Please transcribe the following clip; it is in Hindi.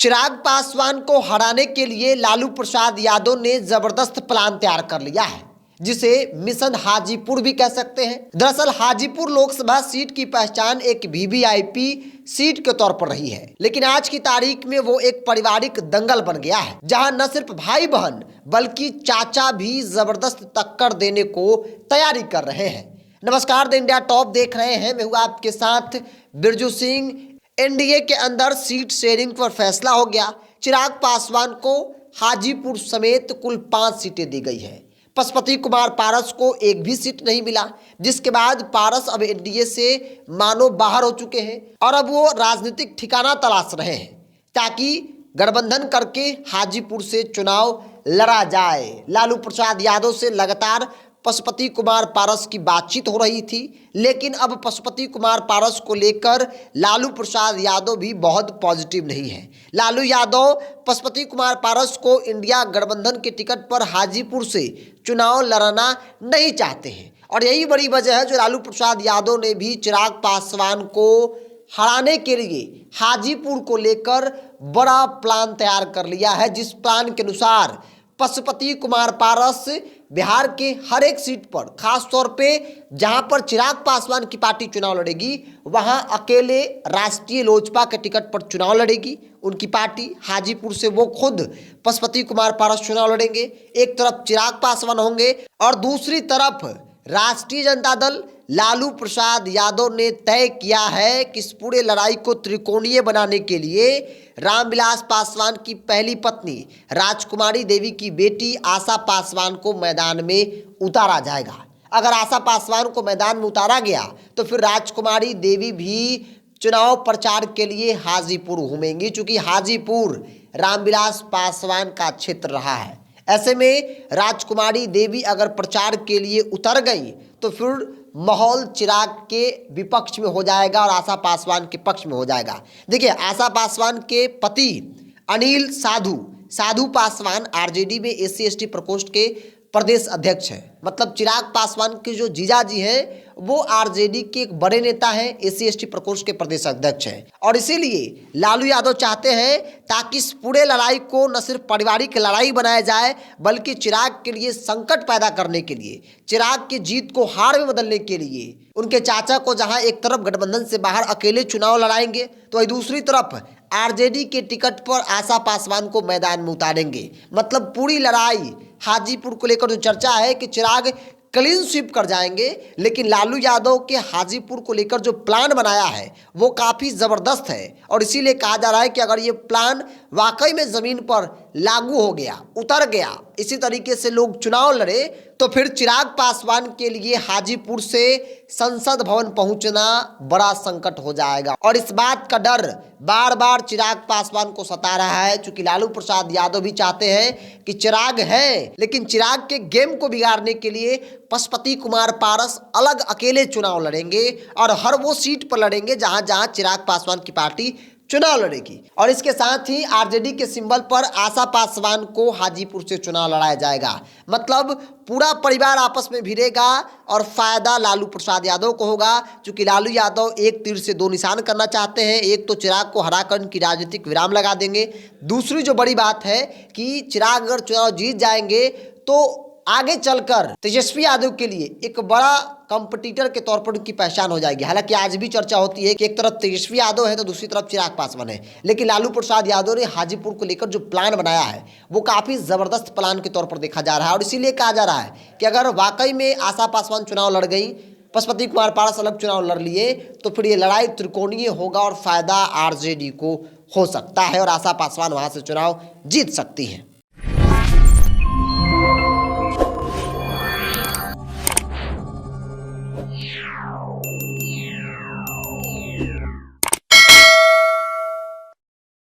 चिराग पासवान को हराने के लिए लालू प्रसाद यादव ने जबरदस्त प्लान तैयार कर लिया है, जिसे मिशन हाजीपुर भी कह सकते हैं। दरअसल हाजीपुर लोकसभा सीट की पहचान एक वीवीआईपी सीट के तौर पर रही है, लेकिन आज की तारीख में वो एक पारिवारिक दंगल बन गया है, जहां न सिर्फ भाई बहन बल्कि चाचा भी जबरदस्त टक्कर देने को तैयारी कर रहे हैं। नमस्कार, द इंडिया टॉप देख रहे हैं। मैं हूं आपके साथ बिरजू सिंह। एनडीए के अंदर सीट शेयरिंग पर फैसला हो गया। चिराग पासवान को हाजीपुर समेत कुल 5 सीटें दी गई है। पशुपति कुमार पारस को एक भी सीट नहीं मिला, जिसके बाद पारस अब एनडीए से मानो बाहर हो चुके हैं और अब वो राजनीतिक ठिकाना तलाश रहे हैं ताकि गठबंधन करके हाजीपुर से चुनाव लड़ा जाए। लालू प्रसाद यादव से लगातार पशुपति कुमार पारस की बातचीत हो रही थी, लेकिन अब पशुपति कुमार पारस को लेकर लालू प्रसाद यादव भी बहुत पॉजिटिव नहीं है। लालू यादव पशुपति कुमार पारस को इंडिया गठबंधन के टिकट पर हाजीपुर से चुनाव लड़ाना नहीं चाहते हैं और यही बड़ी वजह है जो लालू प्रसाद यादव ने भी चिराग पासवान को हराने के लिए हाजीपुर को लेकर बड़ा प्लान तैयार कर लिया है, जिस प्लान के अनुसार पशुपति कुमार पारस बिहार के हर एक सीट पर, खास तौर पे जहां पर चिराग पासवान की पार्टी चुनाव लड़ेगी, वहां अकेले राष्ट्रीय लोजपा के टिकट पर चुनाव लड़ेगी उनकी पार्टी। हाजीपुर से वो खुद पशुपति कुमार पारस चुनाव लड़ेंगे। एक तरफ चिराग पासवान होंगे और दूसरी तरफ राष्ट्रीय जनता दल लालू प्रसाद यादव ने तय किया है कि इस पूरे लड़ाई को त्रिकोणीय बनाने के लिए रामविलास पासवान की पहली पत्नी राजकुमारी देवी की बेटी आशा पासवान को मैदान में उतारा जाएगा। अगर आशा पासवान को मैदान में उतारा गया तो फिर राजकुमारी देवी भी चुनाव प्रचार के लिए हाजीपुर घूमेंगी, चूंकि हाजीपुर रामविलास पासवान का क्षेत्र रहा है। ऐसे में राजकुमारी देवी अगर प्रचार के लिए उतर गई तो फिर माहौल चिराग के विपक्ष में हो जाएगा और आशा पासवान के पक्ष में हो जाएगा। देखिए, आशा पासवान के पति अनिल साधु पासवान आरजेडी में SC/ST प्रकोष्ठ के प्रदेश अध्यक्ष हैं। मतलब चिराग पासवान के जो जीजाजी हैं वो आरजेडी के एक बड़े नेता हैं, SC/ST प्रकोष्ठ के प्रदेश अध्यक्ष हैं और इसीलिए लालू यादव चाहते हैं ताकि इस पूरे लड़ाई को न सिर्फ पारिवारिक लड़ाई बनाया जाए बल्कि चिराग के लिए संकट पैदा करने के लिए, चिराग की जीत को हार में बदलने के लिए, उनके चाचा को जहां एक तरफ गठबंधन से बाहर अकेले चुनाव लड़ाएंगे तो वही दूसरी तरफ आरजेडी के टिकट पर आशा पासवान को मैदान में उतारेंगे। मतलब पूरी लड़ाई हाजीपुर को लेकर जो चर्चा है कि चिराग क्लीन स्वीप कर जाएंगे, लेकिन लालू यादव के हाजीपुर को लेकर जो प्लान बनाया है वो काफ़ी ज़बरदस्त है और इसीलिए कहा जा रहा है कि अगर ये प्लान वाकई में ज़मीन पर लागू हो गया, उतर गया, इसी तरीके से लोग चुनाव लड़े तो फिर चिराग पासवान के लिए हाजीपुर से संसद भवन पहुंचना बड़ा संकट हो जाएगा और इस बात का डर बार बार चिराग पासवान को सता रहा है, क्योंकि लालू प्रसाद यादव भी चाहते हैं कि चिराग है, लेकिन चिराग के गेम को बिगाड़ने के लिए पशुपति कुमार पारस अलग अकेले चुनाव लड़ेंगे और हर वो सीट पर लड़ेंगे जहां जहां चिराग पासवान की पार्टी चुनाव लड़ेगी। और इसके साथ ही आरजेडी के सिंबल पर आशा पासवान को हाजीपुर से चुनाव लड़ाया जाएगा। मतलब पूरा परिवार आपस में भिड़ेगा और फायदा लालू प्रसाद यादव को होगा, क्योंकि लालू यादव एक तीर से 2 निशान करना चाहते हैं। एक तो चिराग को हराकर उनकी राजनीतिक विराम लगा देंगे, दूसरी जो बड़ी बात है कि चिराग अगर चुनाव जीत जाएंगे तो आगे चलकर तेजस्वी यादव के लिए एक बड़ा कंपटीटर के तौर पर उनकी पहचान हो जाएगी। हालांकि आज भी चर्चा होती है कि एक तरफ तेजस्वी यादव है तो दूसरी तरफ चिराग पासवान है, लेकिन लालू प्रसाद यादव ने हाजीपुर को लेकर जो प्लान बनाया है वो काफ़ी ज़बरदस्त प्लान के तौर पर देखा जा रहा है और इसीलिए कहा जा रहा है कि अगर वाकई में आशा पासवान चुनाव लड़ गई, पशुपति कुमार पारस अलग चुनाव लड़ लिए तो फिर ये लड़ाई त्रिकोणीय होगा और फायदा आरजेडी को हो सकता है और आशा पासवान वहाँ से चुनाव जीत सकती हैं। Yeah.